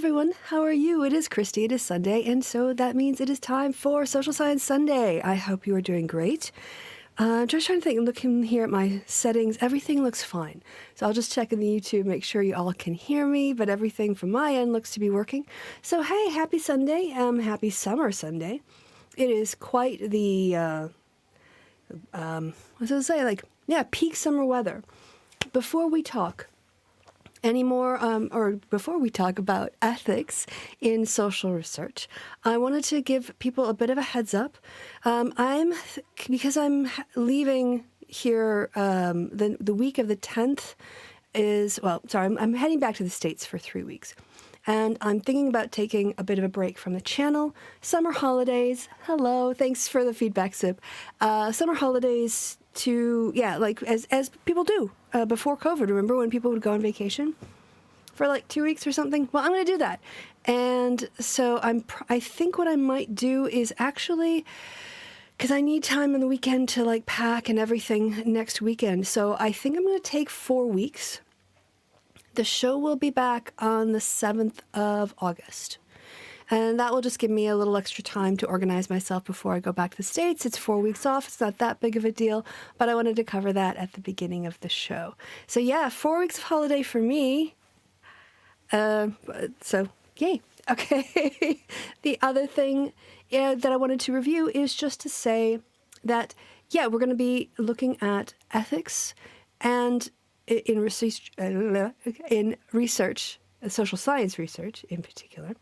everyone. How are you? It is Kristi. It is Sunday, and so that means it is time for Social Science Sunday. I hope you are doing great. Just trying to think, looking here at my settings, everything looks fine. So I'll just check in the YouTube, make sure you all can hear me, but everything from my end looks to be working. So hey, happy Sunday. Happy summer Sunday. It is quite the, peak summer weather. Before we talk before we talk about ethics in social research, I wanted to give people a bit of a heads up. Because I'm leaving here the week of the 10th I'm heading back to the States for 3 weeks. And I'm thinking about taking a bit of a break from the channel. Summer holidays. Hello. Thanks for the feedback, Sip. Summer holidays as people do before COVID. Remember when people would go on vacation for like 2 weeks or something? Well, I'm going to do that. And so I think what I might do is actually, because I need time on the weekend to like pack and everything next weekend. So I think I'm going to take 4 weeks. The show will be back on the 7th of August. And that will just give me a little extra time to organize myself before I go back to the States. It's 4 weeks off. It's not that big of a deal, but I wanted to cover that at the beginning of the show. So yeah, 4 weeks of holiday for me. So yay. Okay. The other thing that I wanted to review is just to say that, we're going to be looking at ethics and in research, social science research in particular.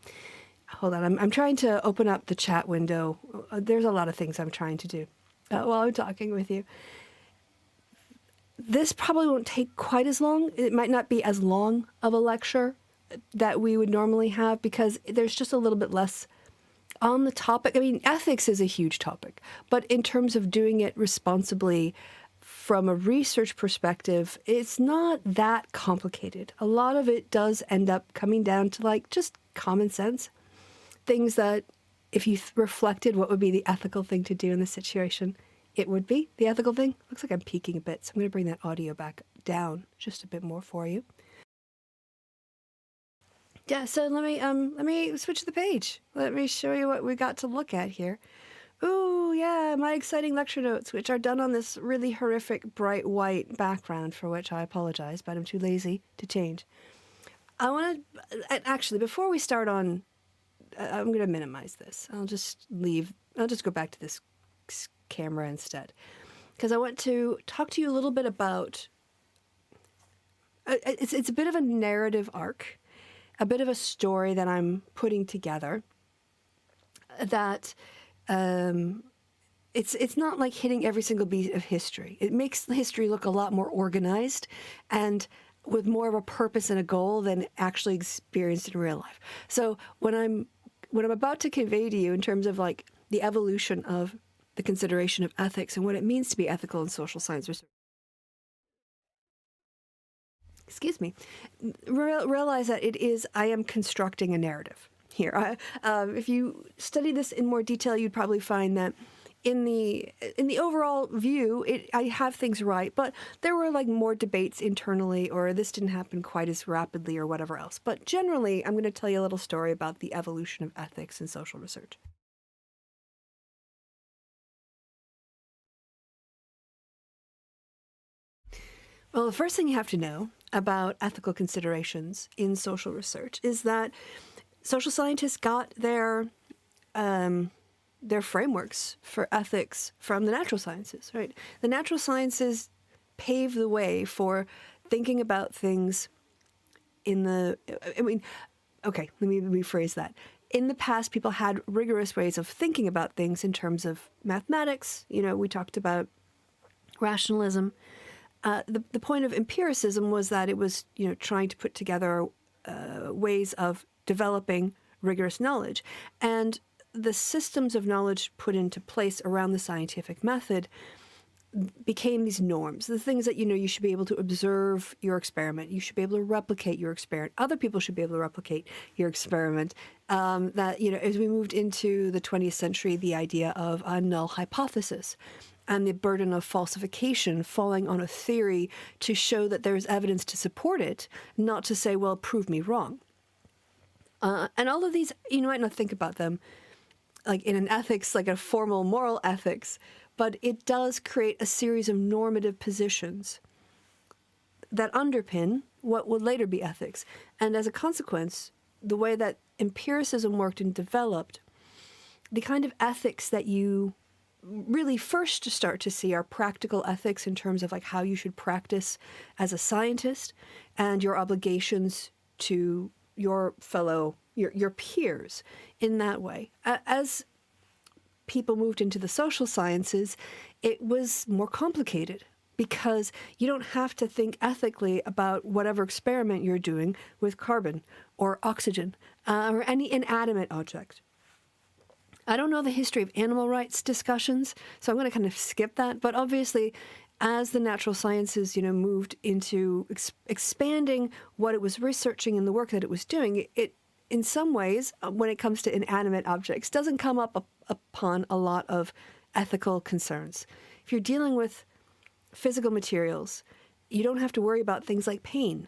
Hold on, I'm trying to open up the chat window. There's a lot of things I'm trying to do while I'm talking with you. This probably won't take quite as long. It might not be as long of a lecture that we would normally have because there's just a little bit less on the topic. I mean, ethics is a huge topic, but in terms of doing it responsibly from a research perspective, it's not that complicated. A lot of it does end up coming down to like just common sense. Things that if you reflected what would be the ethical thing to do in this situation, it would be the ethical thing. Looks like I'm peeking a bit, so I'm going to bring that audio back down just a bit more for you. Yeah, so let me switch the page. Let me show you what we got to look at here. Ooh, yeah, my exciting lecture notes, which are done on this really horrific bright white background, for which I apologize, but I'm too lazy to change. I want to, actually, before we start on, I'm going to minimize this. I'll just go back to this camera instead. Because I want to talk to you a little bit about, it's a bit of a narrative arc, a bit of a story that I'm putting together that it's not like hitting every single beat of history. It makes history look a lot more organized and with more of a purpose and a goal than actually experienced in real life. So what I'm about to convey to you in terms of like the evolution of the consideration of ethics and what it means to be ethical in social science research. Excuse me. Realize that I am constructing a narrative here. If you study this in more detail, you'd probably find that in the overall view, I have things right, but there were like more debates internally, or this didn't happen quite as rapidly, or whatever else. But generally, I'm going to tell you a little story about the evolution of ethics in social research. Well, the first thing you have to know about ethical considerations in social research is that social scientists got their frameworks for ethics from the natural sciences, right? The natural sciences pave the way for thinking about things let me rephrase that. In the past, people had rigorous ways of thinking about things in terms of mathematics. We talked about rationalism. The point of empiricism was that it was, trying to put together ways of developing rigorous knowledge. And the systems of knowledge put into place around the scientific method became these norms, the things that, you should be able to observe your experiment. You should be able to replicate your experiment. Other people should be able to replicate your experiment. As we moved into the 20th century, the idea of a null hypothesis and the burden of falsification falling on a theory to show that there is evidence to support it, not to say, well, prove me wrong. And all of these, you might not think about them like in an ethics, like a formal moral ethics, but it does create a series of normative positions that underpin what would later be ethics. And as a consequence, the way that empiricism worked and developed, the kind of ethics that you really first start to see are practical ethics in terms of like how you should practice as a scientist and your obligations to your fellow, your peers in that way. As people moved into the social sciences, it was more complicated because you don't have to think ethically about whatever experiment you're doing with carbon or oxygen or any inanimate object. I don't know the history of animal rights discussions, so I'm going to kind of skip that. But obviously, as the natural sciences, moved into expanding what it was researching and the work that it was doing, it in some ways, when it comes to inanimate objects, doesn't come up upon a lot of ethical concerns. If you're dealing with physical materials, you don't have to worry about things like pain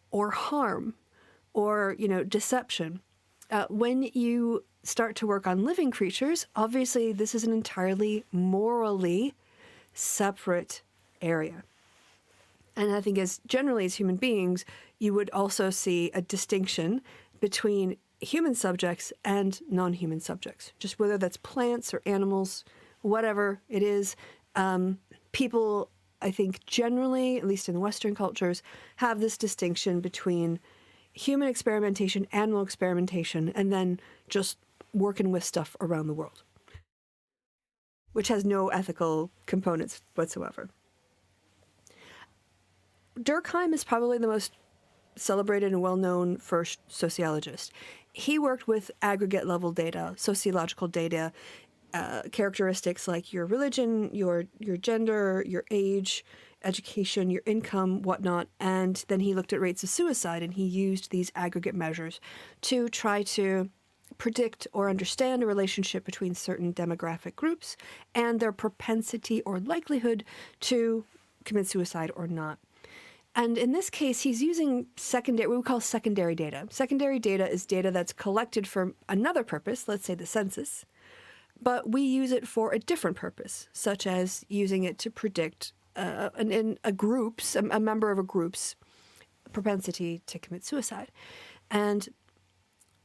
or harm or, deception. When you start to work on living creatures, obviously this is an entirely morally separate area. And I think generally as human beings, you would also see a distinction between human subjects and non-human subjects, just whether that's plants or animals, whatever it is. People, I think generally, at least in Western cultures, have this distinction between human experimentation, animal experimentation, and then just working with stuff around the world, which has no ethical components whatsoever. Durkheim is probably the most celebrated and well-known first sociologist. He worked with aggregate level data, sociological data, characteristics like your religion, your gender, your age, education, your income, whatnot, and then he looked at rates of suicide, and he used these aggregate measures to try to predict or understand a relationship between certain demographic groups and their propensity or likelihood to commit suicide or not. And in this case, he's using what we call secondary data. Secondary data is data that's collected for another purpose, let's say the census, but we use it for a different purpose, such as using it to predict a member of a group's propensity to commit suicide. And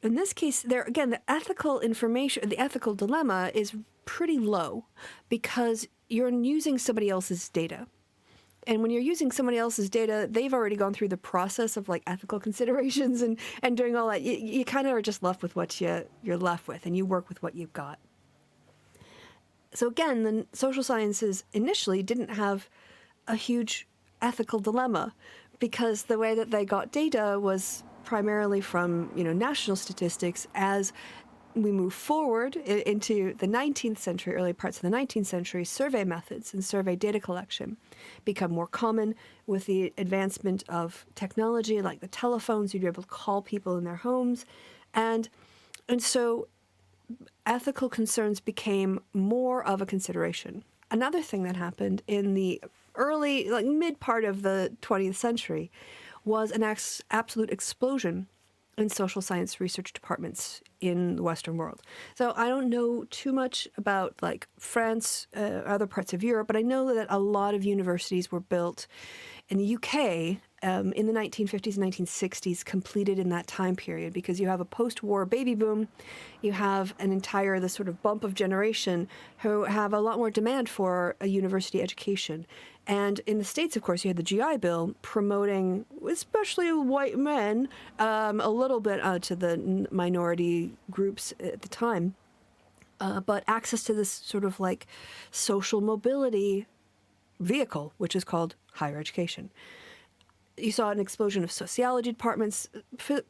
in this case, again, the ethical dilemma is pretty low because you're using somebody else's data. And when you're using somebody else's data, they've already gone through the process of like ethical considerations and doing all that. You kind of are just left with what you're left with, and you work with what you've got. So again, the social sciences initially didn't have a huge ethical dilemma because the way that they got data was primarily from, national statistics. As we move forward into the 19th century, early parts of the 19th century, survey methods and survey data collection become more common with the advancement of technology like the telephones. You'd be able to call people in their homes. And so ethical concerns became more of a consideration. Another thing that happened in the early, mid part of the 20th century was an absolute explosion in social science research departments in the Western world. So I don't know too much about France, other parts of Europe, but I know that a lot of universities were built in the UK in the 1950s and 1960s, completed in that time period, because you have a post-war baby boom, you have this sort of bump of generation who have a lot more demand for a university education. And in the States, of course, you had the GI Bill promoting, especially white men, a little bit to the minority groups at the time, but access to this sort of social mobility vehicle, which is called higher education. You saw an explosion of sociology departments,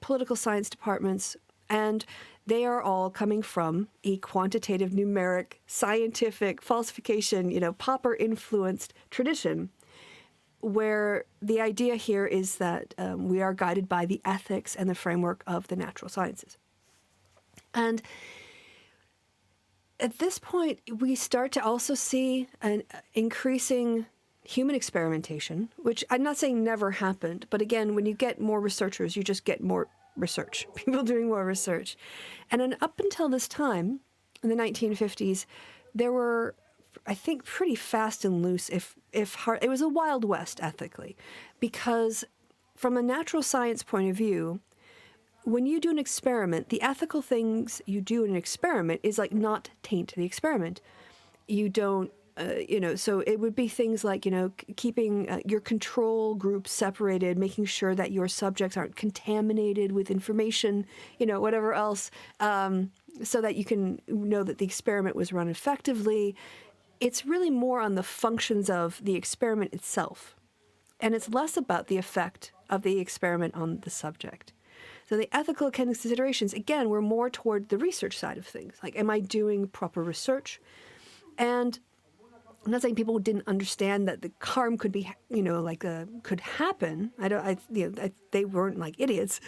political science departments, and they are all coming from a quantitative, numeric, scientific, falsification, Popper-influenced tradition, where the idea here is that we are guided by the ethics and the framework of the natural sciences. And at this point, we start to also see an increasing human experimentation, which I'm not saying never happened, but again, when you get more researchers, you just get more research, people doing more research. And then up until this time, in the 1950s, there were, I think, pretty fast and loose, if hard, it was a Wild West ethically, because from a natural science point of view, when you do an experiment, the ethical things you do in an experiment is like not taint the experiment. You don't, so it would be things like, keeping your control group separated, making sure that your subjects aren't contaminated with information, whatever else, so that you can know that the experiment was run effectively. It's really more on the functions of the experiment itself. And it's less about the effect of the experiment on the subject. So the ethical considerations, again, were more toward the research side of things. Like, am I doing proper research? And I'm not saying people didn't understand that the harm could be, could happen. They weren't like idiots.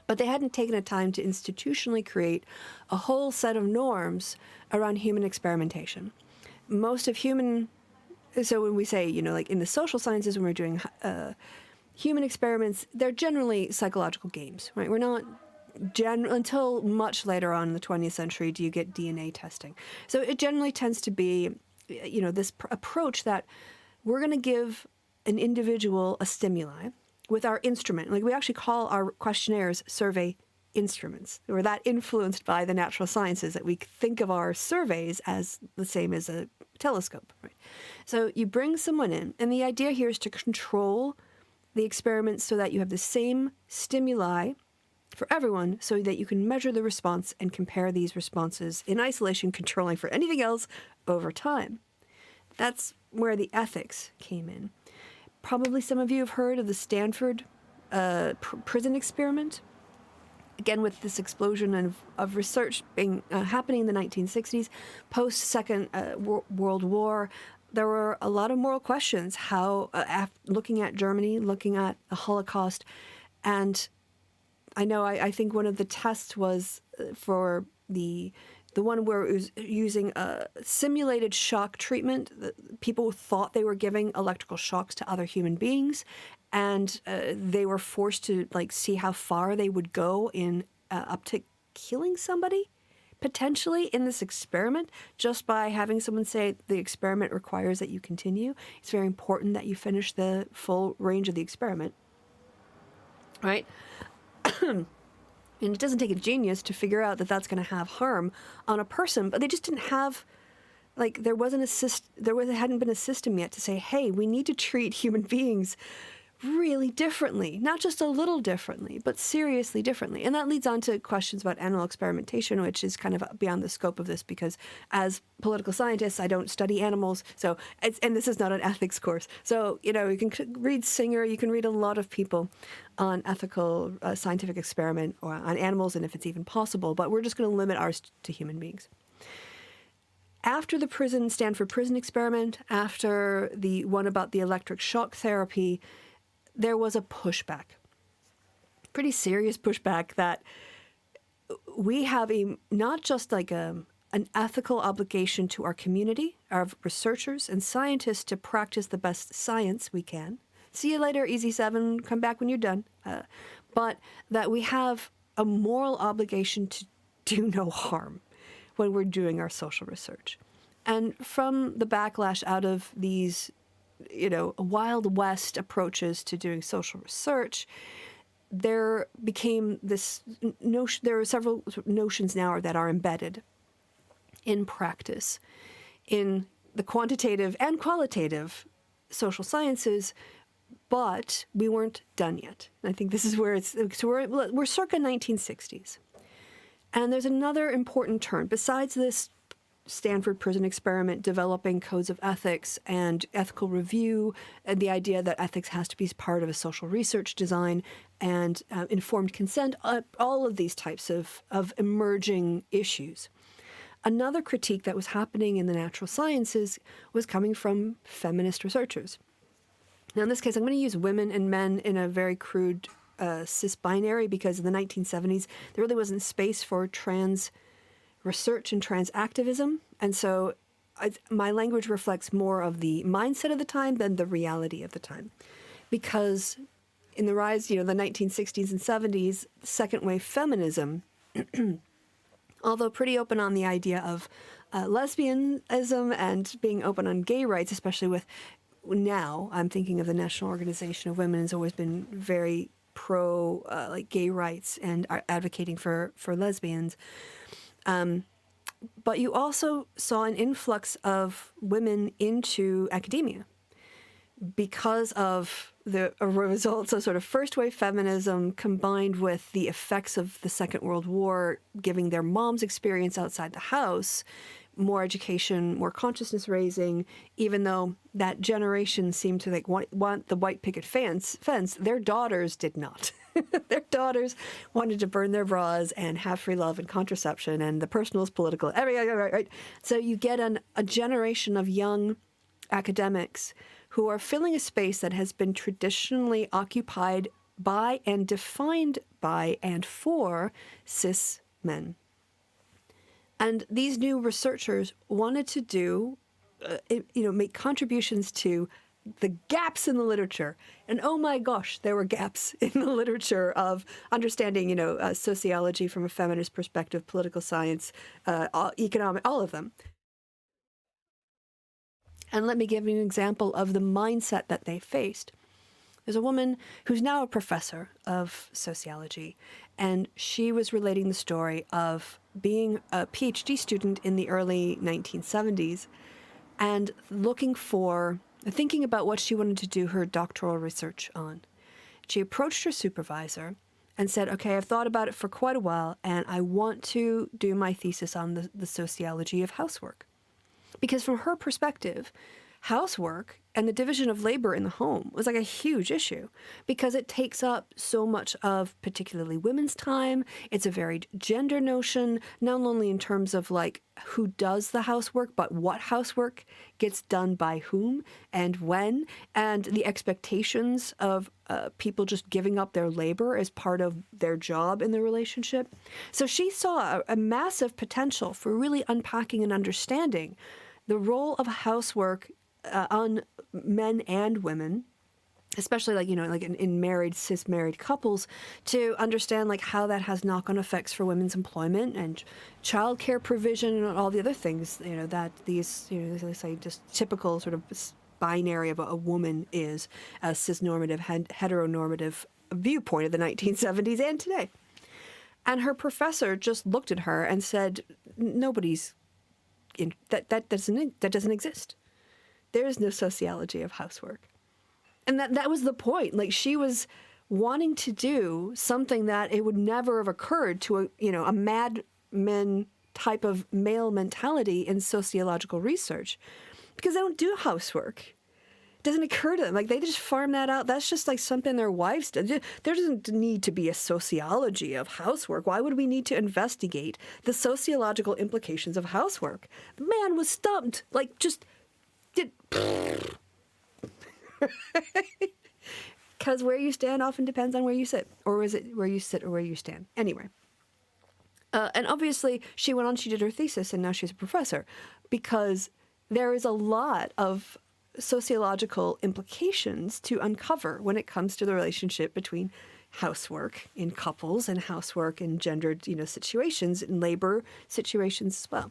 But they hadn't taken the time to institutionally create a whole set of norms around human experimentation. So when we say, in the social sciences, when we're doing human experiments, they're generally psychological games, right? We're not, until much later on in the 20th century, do you get DNA testing. So it generally tends to be, this approach that we're going to give an individual a stimuli with our instrument. Like, we actually call our questionnaires survey instruments. We're that influenced by the natural sciences that we think of our surveys as the same as a telescope, right? So you bring someone in, and the idea here is to control the experiment so that you have the same stimuli for everyone, so that you can measure the response and compare these responses in isolation, controlling for anything else over time. That's where the ethics came in. Probably some of you have heard of the Stanford prison experiment. Again, with this explosion of research happening in the 1960s, post-Second World War, there were a lot of moral questions, looking at Germany, looking at the Holocaust. And I think one of the tests was for the one where it was using a simulated shock treatment. People thought they were giving electrical shocks to other human beings, and they were forced to see how far they would go in up to killing somebody, potentially, in this experiment, just by having someone say the experiment requires that you continue. It's very important that you finish the full range of the experiment, right? And it doesn't take a genius to figure out that that's going to have harm on a person, but they just didn't have, there hadn't been a system yet to say, hey, we need to treat human beings really differently, not just a little differently, but seriously differently. And that leads on to questions about animal experimentation, which is kind of beyond the scope of this, because as political scientists, I don't study animals. And this is not an ethics course. So, you can read Singer, you can read a lot of people on ethical scientific experiment or on animals, and if it's even possible, but we're just going to limit ours to human beings. After the Stanford prison experiment, after the one about the electric shock therapy, there was a pushback, pretty serious pushback, that we have not just an ethical obligation to our community of researchers and scientists to practice the best science we can. See you later, Easy 7, come back when you're done. But that we have a moral obligation to do no harm when we're doing our social research. And from the backlash out of these Wild West approaches to doing social research, there became this notion. There are several notions now that are embedded in practice in the quantitative and qualitative social sciences, but we weren't done yet. I think this is where we're circa 1960s. And there's another important turn. Besides this Stanford prison experiment developing codes of ethics and ethical review, and the idea that ethics has to be part of a social research design, and informed consent, all of these types of emerging issues. Another critique that was happening in the natural sciences was coming from feminist researchers. Now, in this case, I'm going to use women and men in a very crude cis binary, because in the 1970s, there really wasn't space for trans research and trans activism. And so my language reflects more of the mindset of the time than the reality of the time. Because in the rise, the 1960s and 70s, second wave feminism, although pretty open on the idea of lesbianism and being open on gay rights, especially with now, I'm thinking of the National Organization of Women has always been very pro like gay rights and are advocating for lesbians. But you also saw an influx of women into academia because of the results of sort of first wave feminism combined with the effects of the Second World War, giving their mom's experience outside the house, more education, more consciousness raising, even though that generation seemed to want the white picket fence, their daughters did not. Their daughters wanted to burn their bras and have free love and contraception, and the personal is political. Right? So you get a generation of young academics who are filling a space that has been traditionally occupied by and defined by and for cis men. And these new researchers wanted to do, make contributions to the gaps in the literature. And oh my gosh, there were gaps in the literature of understanding, sociology from a feminist perspective, political science, economic, all of them. And let me give you an example of the mindset that they faced. There's a woman who's now a professor of sociology, and she was relating the story of being a PhD student in the early 1970s and thinking about what she wanted to do her doctoral research on. She approached her supervisor and said, okay, I've thought about it for quite a while, and I want to do my thesis on the sociology of housework. Because from her perspective, housework and the division of labor in the home was like a huge issue because it takes up so much of particularly women's time. It's a very gender notion, not only in terms of like who does the housework, but what housework gets done by whom and when, and the expectations of people just giving up their labor as part of their job in the relationship. So she saw a massive potential for really unpacking and understanding the role of housework on men and women, especially in married, cis married couples, to understand like how that has knock-on effects for women's employment and childcare provision and all the other things, that these, as I say, just typical sort of binary of a woman is a cisnormative, heteronormative viewpoint of the 1970s and today. And her professor just looked at her and said, that doesn't exist. There is no sociology of housework. And that was the point. Like, she was wanting to do something that it would never have occurred to a Mad Men type of male mentality in sociological research, because they don't do housework. It doesn't occur to them. Like, they just farm that out. That's just like something their wives do. There doesn't need to be a sociology of housework. Why would we need to investigate the sociological implications of housework? The man was stumped. Like, just did. Because where you stand often depends on where you sit. Or is it where you sit or where you stand? Anyway. And obviously, she went on, she did her thesis, and now she's a professor. Because there is a lot of sociological implications to uncover when it comes to the relationship between housework in couples and housework in gendered, situations, and labor situations as well.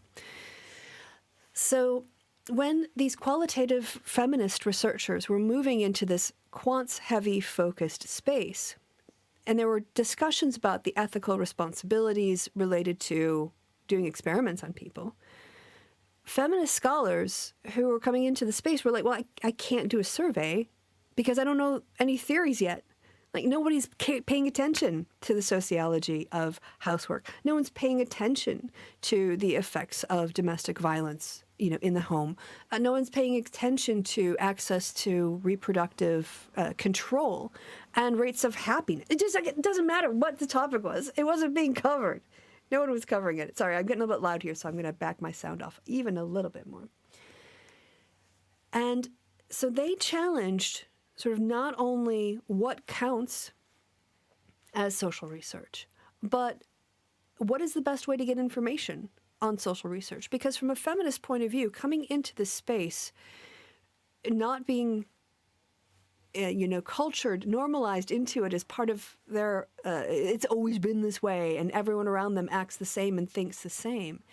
So when these qualitative feminist researchers were moving into this quants-heavy focused space, and there were discussions about the ethical responsibilities related to doing experiments on people, feminist scholars who were coming into the space were like, well, I can't do a survey because I don't know any theories yet. Like, nobody's paying attention to the sociology of housework. No one's paying attention to the effects of domestic violence, in the home. No one's paying attention to access to reproductive control and rates of happiness. It doesn't matter what the topic was. It wasn't being covered. No one was covering it. Sorry, I'm getting a little bit loud here, so I'm going to back my sound off even a little bit more. And so they challenged sort of not only what counts as social research, but what is the best way to get information on social research? Because from a feminist point of view, coming into this space, not being cultured, normalized into it as part of their, it's always been this way, and everyone around them acts the same and thinks the same.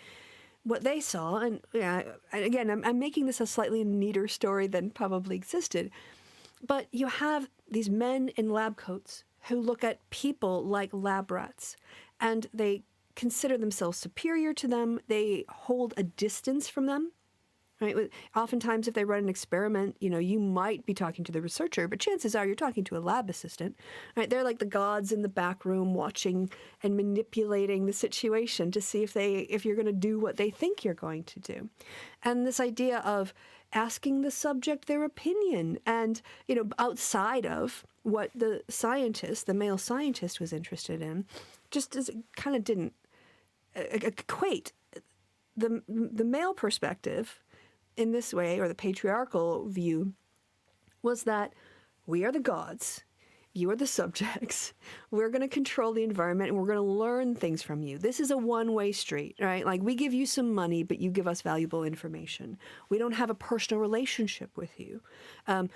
What they saw, and again, I'm making this a slightly neater story than probably existed, but you have these men in lab coats who look at people like lab rats, and they consider themselves superior to them. They hold a distance from them. Right? Oftentimes, if they run an experiment, you might be talking to the researcher, but chances are you're talking to a lab assistant. Right? They're like the gods in the back room watching and manipulating the situation to see if you're going to do what they think you're going to do. And this idea of asking the subject their opinion and, outside of what the male scientist was interested in, just as it kind of didn't equate the male perspective in this way, or the patriarchal view, was that we are the gods, you are the subjects, we're going to control the environment, and we're going to learn things from you. This is a one-way street, right? Like, we give you some money, but you give us valuable information. We don't have a personal relationship with you.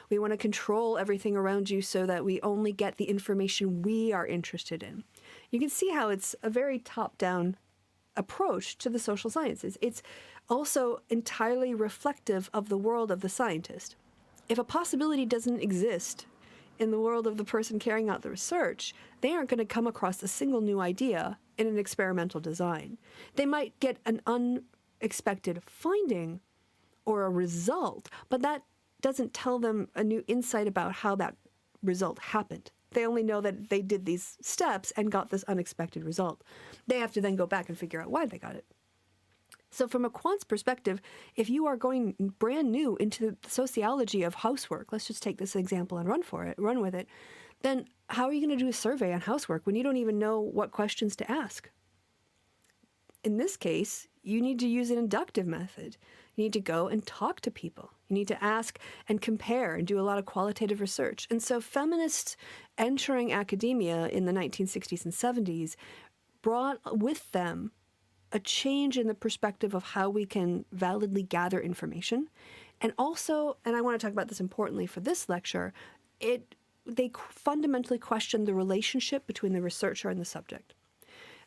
We want to control everything around you so that we only get the information we are interested in. You can see how it's a very top-down approach to the social sciences. It's also entirely reflective of the world of the scientist. If a possibility doesn't exist in the world of the person carrying out the research, they aren't going to come across a single new idea in an experimental design. They might get an unexpected finding or a result, but that doesn't tell them a new insight about how that result happened. They only know that they did these steps and got this unexpected result. They have to then go back and figure out why they got it. So from a quant's perspective, if you are going brand new into the sociology of housework, let's just take this example and run with it, then how are you going to do a survey on housework when you don't even know what questions to ask? In this case, you need to use an inductive method. You need to go and talk to people. You need to ask and compare and do a lot of qualitative research. And so feminists entering academia in the 1960s and 70s brought with them a change in the perspective of how we can validly gather information. And also, and I want to talk about this importantly for this lecture, they fundamentally question the relationship between the researcher and the subject.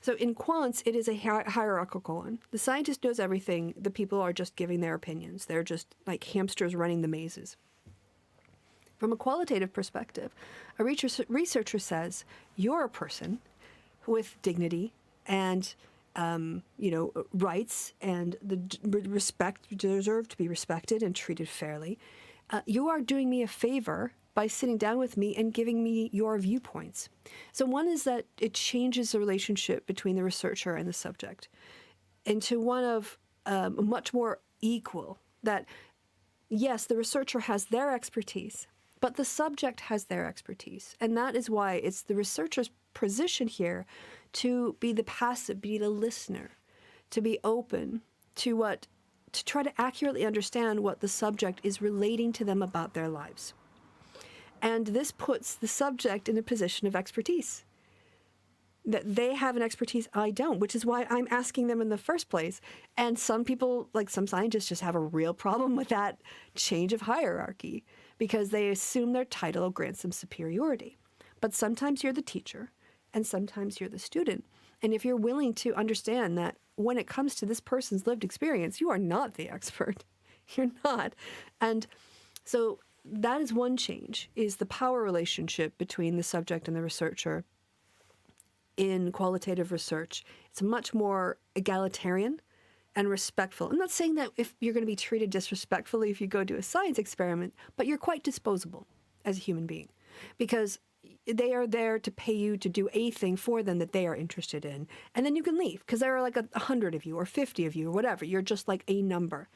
So in quants, it is a hierarchical one. The scientist knows everything. The people are just giving their opinions. They're just like hamsters running the mazes. From a qualitative perspective, a researcher says, you're a person with dignity and rights and the respect. You deserve to be respected and treated fairly. You are doing me a favor by sitting down with me and giving me your viewpoints. So one is that it changes the relationship between the researcher and the subject into one of much more equal, that yes, the researcher has their expertise, but the subject has their expertise. And that is why it's the researcher's position here to be the passive, be the listener, to be open to try to accurately understand what the subject is relating to them about their lives. And this puts the subject in a position of expertise. That they have an expertise I don't, which is why I'm asking them in the first place. And some people, like some scientists, just have a real problem with that change of hierarchy because they assume their title grants them superiority. But sometimes you're the teacher and sometimes you're the student. And if you're willing to understand that when it comes to this person's lived experience, you are not the expert. You're not. And so that is one change, is the power relationship between the subject and the researcher in qualitative research. It's much more egalitarian and respectful. I'm not saying that if you're going to be treated disrespectfully if you go do a science experiment, but you're quite disposable as a human being because they are there to pay you to do a thing for them that they are interested in. And then you can leave because there are like 100 of you or 50 of you or whatever. You're just like a number.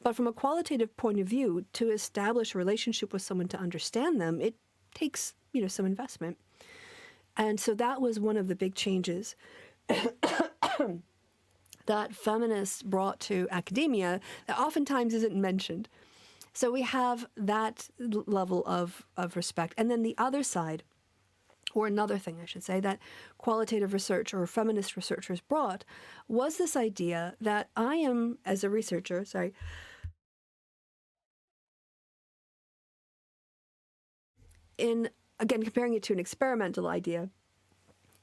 But from a qualitative point of view, to establish a relationship with someone to understand them, it takes, some investment. And so that was one of the big changes that feminists brought to academia that oftentimes isn't mentioned. So we have that level of respect. And then the other side, or another thing I should say, that qualitative research or feminist researchers brought was this idea that I am, as a researcher, again, comparing it to an experimental idea,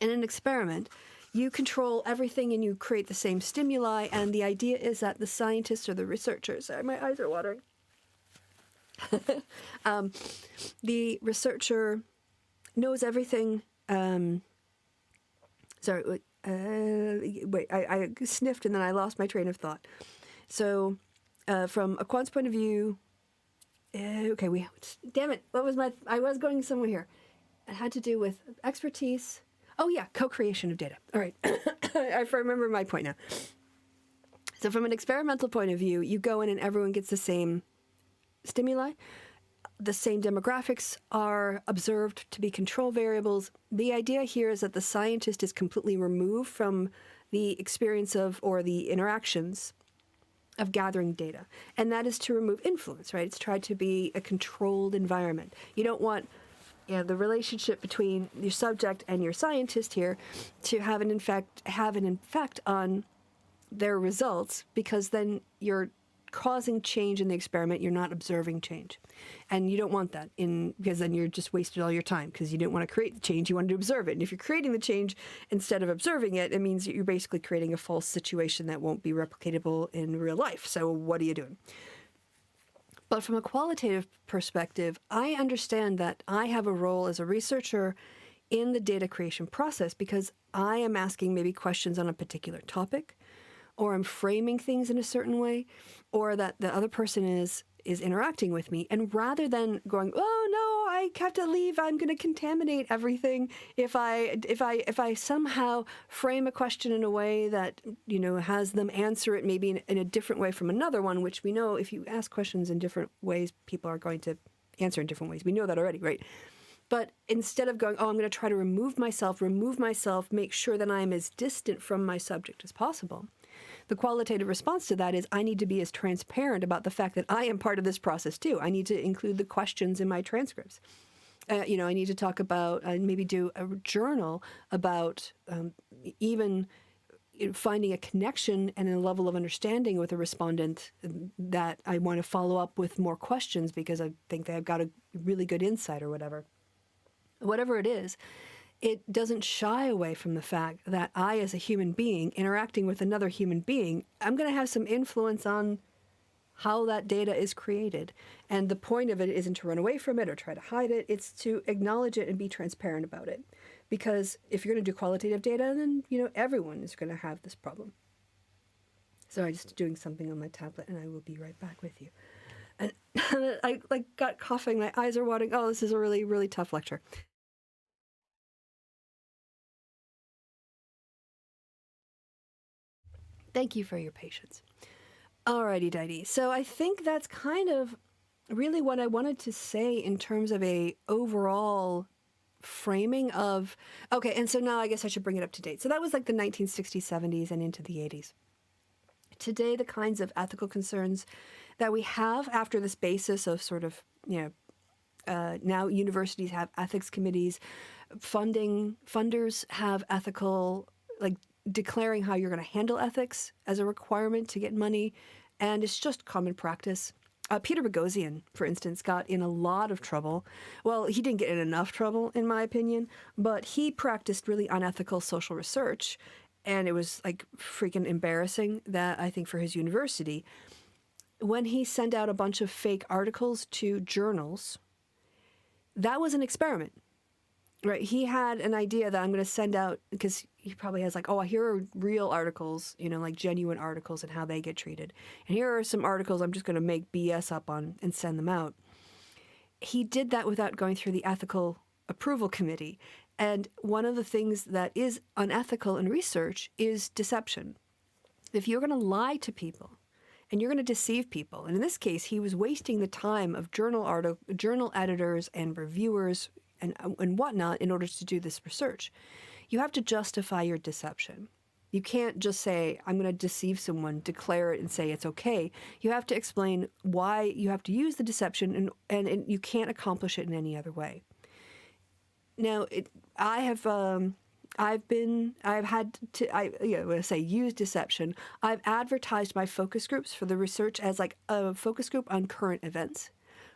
in an experiment, you control everything and you create the same stimuli, and the idea is that the scientists or the researchers, sorry, my eyes are watering. The researcher knows everything. Sorry, wait, I sniffed and then I lost my train of thought. So, from a quant's point of view, okay, damn it, I was going somewhere here. It had to do with expertise. Oh yeah, co-creation of data. All right, I remember my point now. So from an experimental point of view, you go in and everyone gets the same stimuli. The same demographics are observed to be control variables. The idea here is that the scientist is completely removed from the experience of, or the interactions of gathering data. And that is to remove influence, right? It's tried to be a controlled environment. You don't want the relationship between your subject and your scientist here to have an effect on their results, because then you're causing change in the experiment. You're not observing change, and you don't want that because then you're just wasted all your time, because you didn't want to create the change, you wanted to observe it. And if you're creating the change instead of observing it, it means that you're basically creating a false situation that won't be replicatable in real life. So what are you doing? But from a qualitative perspective, I understand that I have a role as a researcher in the data creation process, because I am asking maybe questions on a particular topic, or I'm framing things in a certain way, or that the other person is interacting with me. And rather than going, oh no, I have to leave, I'm going to contaminate everything, if I somehow frame a question in a way that, has them answer it maybe in a different way from another one, which we know if you ask questions in different ways, people are going to answer in different ways. We know that already, right? But instead of going, oh, I'm going to try to remove myself, make sure that I'm as distant from my subject as possible. The qualitative response to that is I need to be as transparent about the fact that I am part of this process too. I need to include the questions in my transcripts. I need to talk about, maybe do a journal about even finding a connection and a level of understanding with a respondent that I want to follow up with more questions because I think they've got a really good insight or whatever. Whatever it is, it doesn't shy away from the fact that I, as a human being, interacting with another human being, I'm going to have some influence on how that data is created. And the point of it isn't to run away from it or try to hide it. It's to acknowledge it and be transparent about it. Because if you're going to do qualitative data, then, everyone is going to have this problem. So I'm just doing something on my tablet, and I will be right back with you. And I got coughing. My eyes are watering. Oh, this is a really, really tough lecture. Thank you for your patience. Alrighty, dighty. So I think that's kind of really what I wanted to say in terms of a overall framing of, okay, and so now I guess I should bring it up to date. So that was like the 1960s, 70s, and into the 80s. Today, the kinds of ethical concerns that we have after this basis of sort of, now universities have ethics committees, funders have ethical, declaring how you're going to handle ethics as a requirement to get money, and it's just common practice. Peter Boghossian, for instance, got in a lot of trouble. Well, he didn't get in enough trouble, in my opinion, but he practiced really unethical social research, and it was freaking embarrassing that, I think, for his university, when he sent out a bunch of fake articles to journals, that was an experiment. Right, he had an idea that I'm going to send out, because he probably has here are real articles, genuine articles and how they get treated. And here are some articles I'm just going to make BS up on and send them out. He did that without going through the ethical approval committee. And one of the things that is unethical in research is deception. If you're going to lie to people and you're going to deceive people, and in this case, he was wasting the time of journal editors and reviewers and whatnot in order to do this research. You have to justify your deception. You can't just say, I'm going to deceive someone, declare it, and say it's okay. You have to explain why you have to use the deception, and you can't accomplish it in any other way. Now, I've had to use deception. I've advertised my focus groups for the research as a focus group on current events,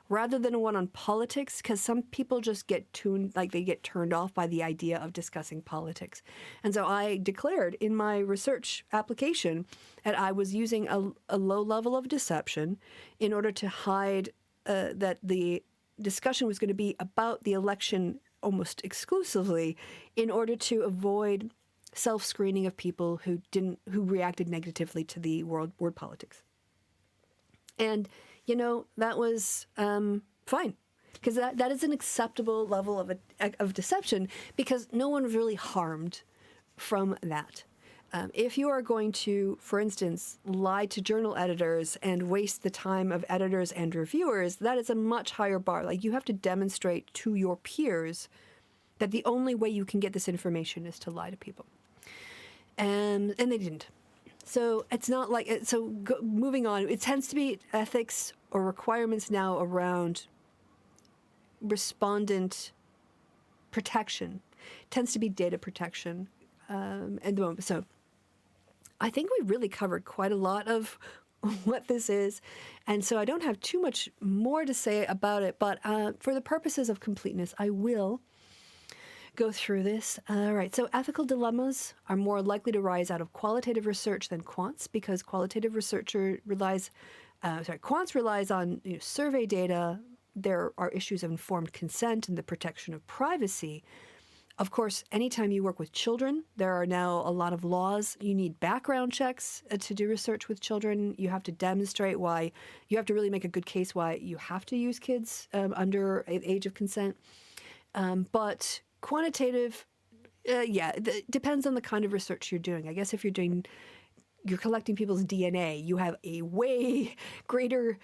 rather than one on politics, because some people just get they get turned off by the idea of discussing politics. And so I declared in my research application that I was using a low level of deception in order to hide that the discussion was going to be about the election almost exclusively, in order to avoid self-screening of people who reacted negatively to the word politics. And, you know, that was fine, because that is an acceptable level of deception, because no one was really harmed from that. If you are going to, for instance, lie to journal editors and waste the time of editors and reviewers, that is a much higher bar. Like, you have to demonstrate to your peers that the only way you can get this information is to lie to people. And they didn't. So it's not like, moving on, it tends to be ethics or requirements now around respondent protection. It tends to be data protection at the moment. So I think we really covered quite a lot of what this is. And so I don't have too much more to say about it, but for the purposes of completeness, I will go through this. All right. So ethical dilemmas are more likely to rise out of qualitative research than quants, because qualitative researcher quants relies on survey data. There are issues of informed consent and the protection of privacy. Of course, anytime you work with children, there are now a lot of laws. You need background checks to do research with children. You have to demonstrate why. You have to really make a good case why you have to use kids under the age of consent. But quantitative, it depends on the kind of research you're doing. I guess if you're collecting people's DNA, you have a way greater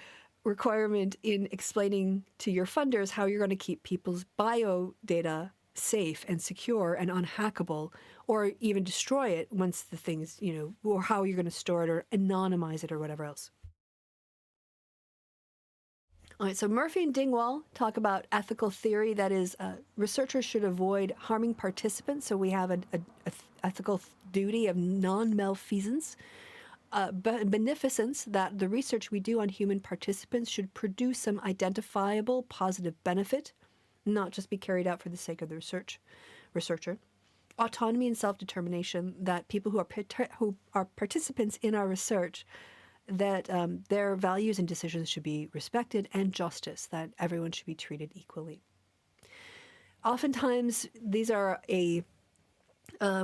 requirement in explaining to your funders how you're going to keep people's bio data safe and secure and unhackable, or even destroy it once the thing's, or how you're going to store it or anonymize it or whatever else. All right, so Murphy and Dingwall talk about ethical theory. That is, researchers should avoid harming participants. So we have an ethical duty of non-malfeasance, beneficence, that the research we do on human participants should produce some identifiable positive benefit, not just be carried out for the sake of the researcher. Autonomy and self-determination, that people who are participants in our research, that their values and decisions should be respected, and justice, that everyone should be treated equally. Oftentimes, these are a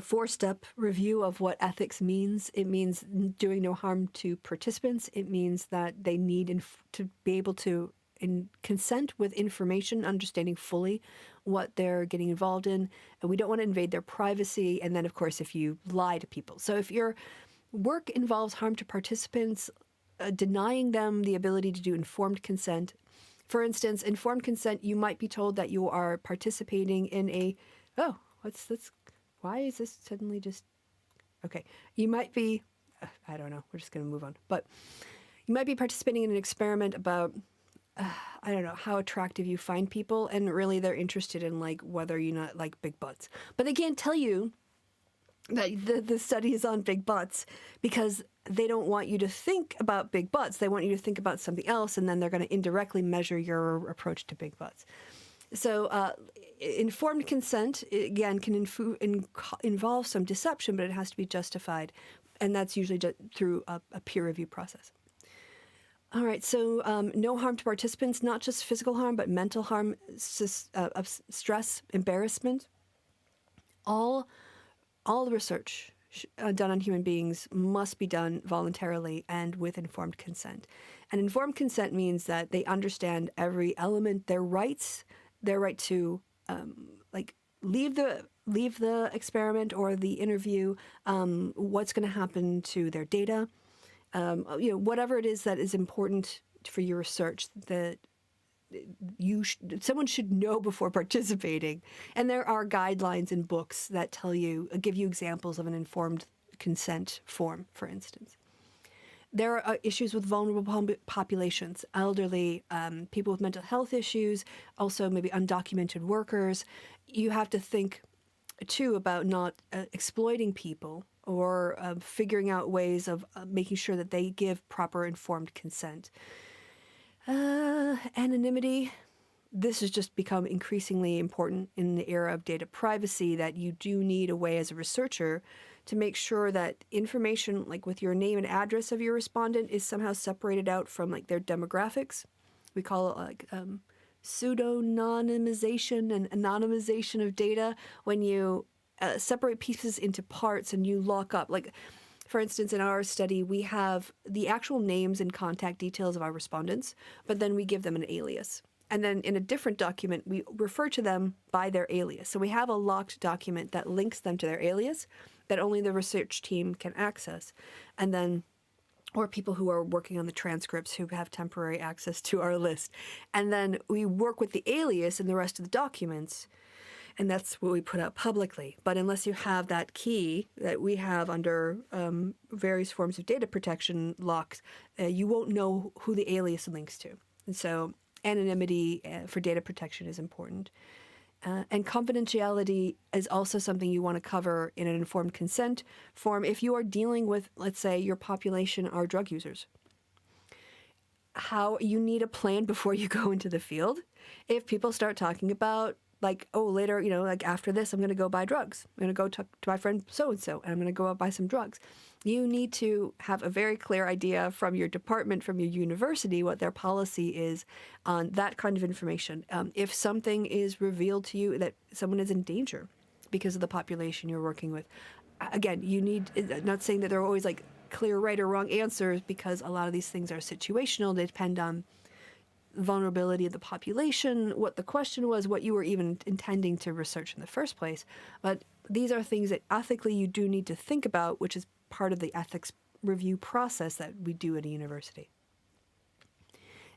four-step review of what ethics means. It means doing no harm to participants. It means that they need to be able to consent with information, understanding fully what they're getting involved in. And we don't want to invade their privacy. And then, of course, if you lie to people. So if your work involves harm to participants, denying them the ability to do informed consent. For instance, informed consent, you might be told that you are participating in why is this suddenly just, okay. You might be, I don't know, we're just going to move on. But you might be participating in an experiment about, I don't know, how attractive you find people, and really they're interested in like whether you not like big butts. But they can't tell you that the study is on big butts, because they don't want you to think about big butts. They want you to think about something else, and then they're going to indirectly measure your approach to big butts. So informed consent, again, can involve some deception, but it has to be justified, and that's usually through a peer review process. All right, so no harm to participants, not just physical harm, but mental harm, stress, embarrassment. All the research done on human beings must be done voluntarily and with informed consent. And informed consent means that they understand every element, their rights, their right to leave the experiment or the interview, what's going to happen to their data, whatever it is that is important for your research, that someone should know before participating. And there are guidelines in books that give you examples of an informed consent form, for instance. There are issues with vulnerable populations, elderly, people with mental health issues, also maybe undocumented workers. You have to think, too, about not exploiting people or figuring out ways of making sure that they give proper informed consent. Anonymity. This has just become increasingly important in the era of data privacy, that you do need a way as a researcher to make sure that information like with your name and address of your respondent is somehow separated out from like their demographics. We call it like pseudonymization and anonymization of data, when you separate pieces into parts and you lock up. Like, for instance, in our study, we have the actual names and contact details of our respondents, but then we give them an alias. And then in a different document, we refer to them by their alias. So we have a locked document that links them to their alias that only the research team can access. And then, or people who are working on the transcripts who have temporary access to our list. And then we work with the alias in the rest of the documents, and that's what we put out publicly. But unless you have that key that we have under various forms of data protection locks, you won't know who the alias links to. And so anonymity for data protection is important. And confidentiality is also something you want to cover in an informed consent form if you are dealing with, let's say, your population are drug users. How you need a plan before you go into the field. If people start talking about, like, oh, later, like after this, I'm going to go buy drugs. I'm going to go talk to my friend so-and-so, and I'm going to go out buy some drugs. You need to have a very clear idea from your department, from your university, what their policy is on that kind of information. If something is revealed to you that someone is in danger because of the population you're working with, again, you need, not saying that there are always like clear right or wrong answers, because a lot of these things are situational. They depend on vulnerability of the population, what the question was, what you were even intending to research in the first place. But these are things that ethically you do need to think about, which is part of the ethics review process that we do at a university.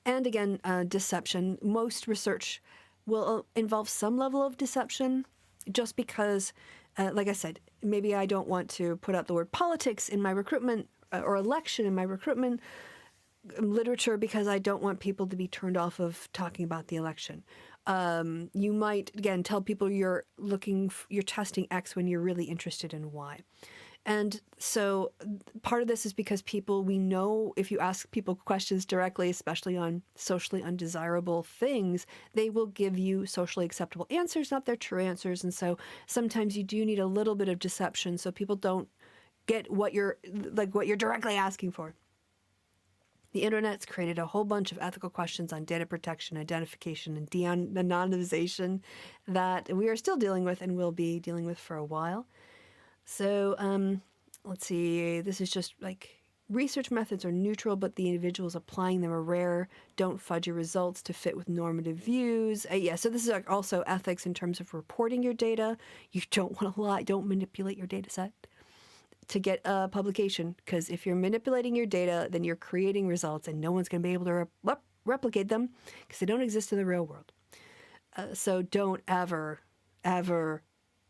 And again, deception. Most research will involve some level of deception, just because, like I said, maybe I don't want to put out the word politics in my recruitment or election in my recruitment literature because I don't want people to be turned off of talking about the election. You might, again, tell people you're testing X when you're really interested in Y. And so part of this is because we know if you ask people questions directly, especially on socially undesirable things, they will give you socially acceptable answers, not their true answers. And so sometimes you do need a little bit of deception so people don't get what you're directly asking for. The internet's created a whole bunch of ethical questions on data protection, identification, and de-anonymization that we are still dealing with and will be dealing with for a while. So let's see, this is just like research methods are neutral, but the individuals applying them are rare. Don't fudge your results to fit with normative views. So this is also ethics in terms of reporting your data. You don't want to lie. Don't manipulate your data set to get a publication, because if you're manipulating your data, then you're creating results and no one's going to be able to replicate them because they don't exist in the real world. So don't ever, ever,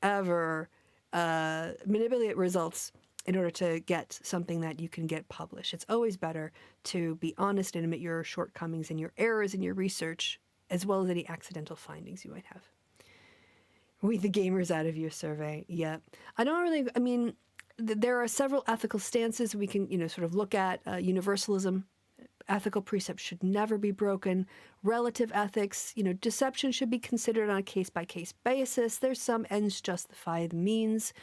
ever manipulate results in order to get something that you can get published. It's always better to be honest and admit your shortcomings and your errors in your research, as well as any accidental findings you might have. Weed the gamers out of your survey. Yeah. There are several ethical stances we can, sort of look at. Universalism, ethical precepts should never be broken. Relative ethics, deception should be considered on a case-by-case basis. There's some ends justify the means.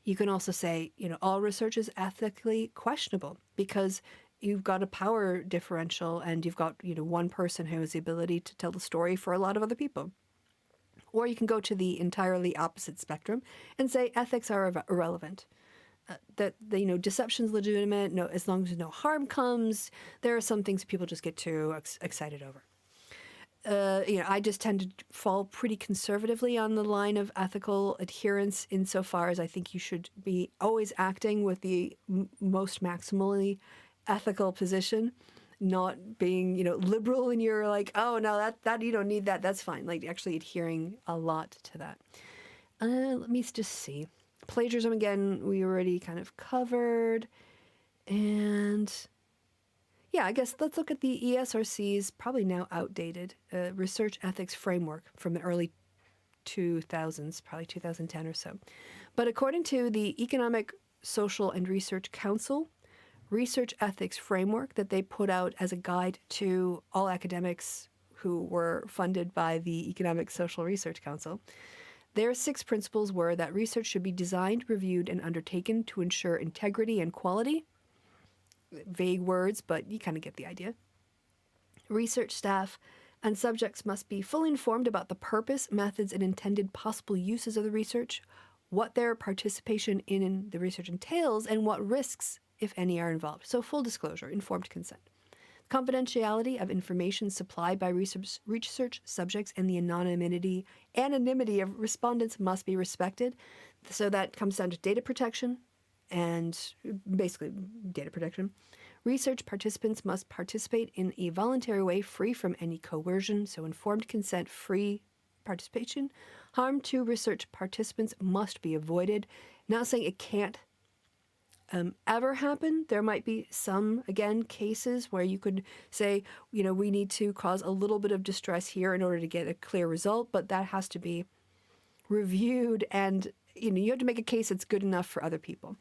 You can also say, all research is ethically questionable because you've got a power differential and you've got, one person who has the ability to tell the story for a lot of other people. Or you can go to the entirely opposite spectrum and say ethics are irrelevant. That deception's legitimate. No, as long as no harm comes. There are some things people just get too excited over. I just tend to fall pretty conservatively on the line of ethical adherence, insofar as I think you should be always acting with the most maximally ethical position, not being liberal and you're like, oh no, that you don't need that. That's fine. Like actually adhering a lot to that. Let me just see. Plagiarism, again, we already kind of covered. And yeah, I guess let's look at the ESRC's probably now outdated research ethics framework from the early 2000s, probably 2010 or so. But according to the Economic, Social, and Research Council, research ethics framework that they put out as a guide to all academics who were funded by the Economic Social Research Council. Their 6 principles were that research should be designed, reviewed, and undertaken to ensure integrity and quality. Vague words, but you kind of get the idea. Research staff and subjects must be fully informed about the purpose, methods, and intended possible uses of the research, what their participation in the research entails, and what risks, if any, are involved. So full disclosure, informed consent. Confidentiality of information supplied by research subjects and the anonymity of respondents must be respected. So that comes down to data protection and basically data protection. Research participants must participate in a voluntary way free from any coercion, so informed consent, free participation. Harm to research participants must be avoided. Not saying it can't ever happen. There might be some, again, cases where you could say, we need to cause a little bit of distress here in order to get a clear result, but that has to be reviewed and, you have to make a case that's good enough for other people.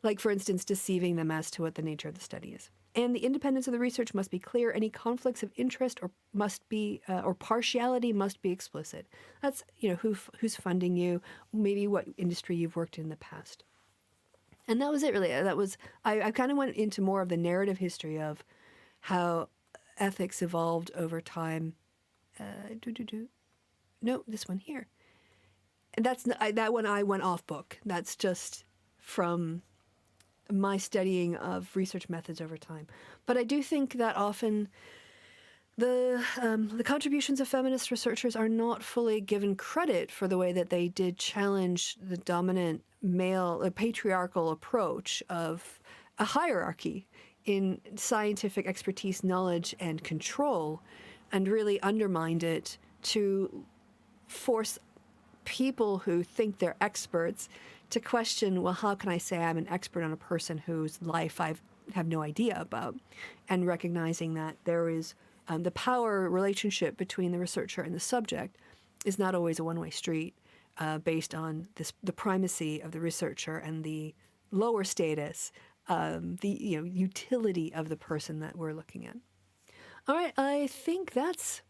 Like, for instance, deceiving them as to what the nature of the study is. And the independence of the research must be clear. Any conflicts of interest or partiality must be explicit. That's, who's funding you, maybe what industry you've worked in the past. And that was it, really. I kind of went into more of the narrative history of how ethics evolved over time. No, this one here. And that one I went off book. That's just from my studying of research methods over time. But I do think that often the contributions of feminist researchers are not fully given credit for the way that they did challenge the dominant male, patriarchal approach of a hierarchy in scientific expertise, knowledge, and control, and really undermined it to force people who think they're experts to question, well, how can I say I'm an expert on a person whose life I have no idea about? And recognizing that there is the power relationship between the researcher and the subject is not always a one-way street based on the primacy of the researcher and the lower status, the utility of the person that we're looking at. All right, I think that's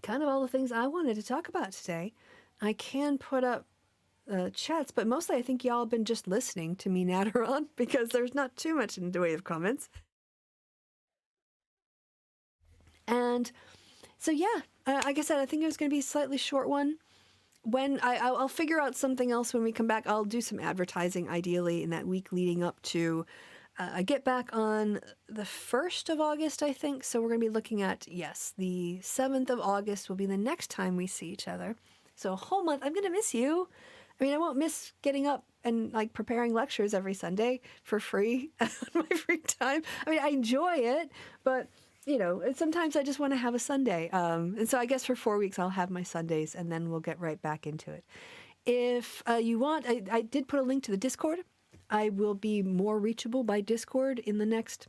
kind of all the things I wanted to talk about today. I can put up chats, but mostly I think y'all have been just listening to me natter on because there's not too much in the way of comments. And so, yeah, like I said, I think it was going to be a slightly short one. When I'll figure out something else when we come back. I'll do some advertising, ideally, in that week leading up to I get back on the 1st of August, I think. So we're going to be looking at, yes, the 7th of August will be the next time we see each other. So a whole month. I'm going to miss you. I mean, I won't miss getting up and preparing lectures every Sunday for free on my free time. I mean, I enjoy it, but sometimes I just want to have a Sunday. And so I guess for 4 weeks I'll have my Sundays, and then we'll get right back into it. If you want, I did put a link to the Discord. I will be more reachable by Discord in the next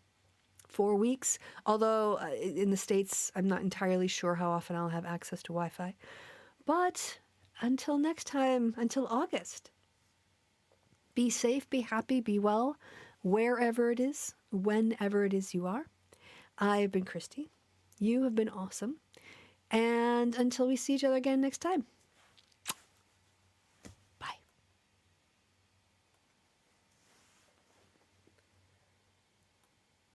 4 weeks. Although in the States, I'm not entirely sure how often I'll have access to Wi-Fi. But until next time, until August, be safe, be happy, be well, wherever it is, whenever it is you are. I've been Kristi. You have been awesome. And until we see each other again next time.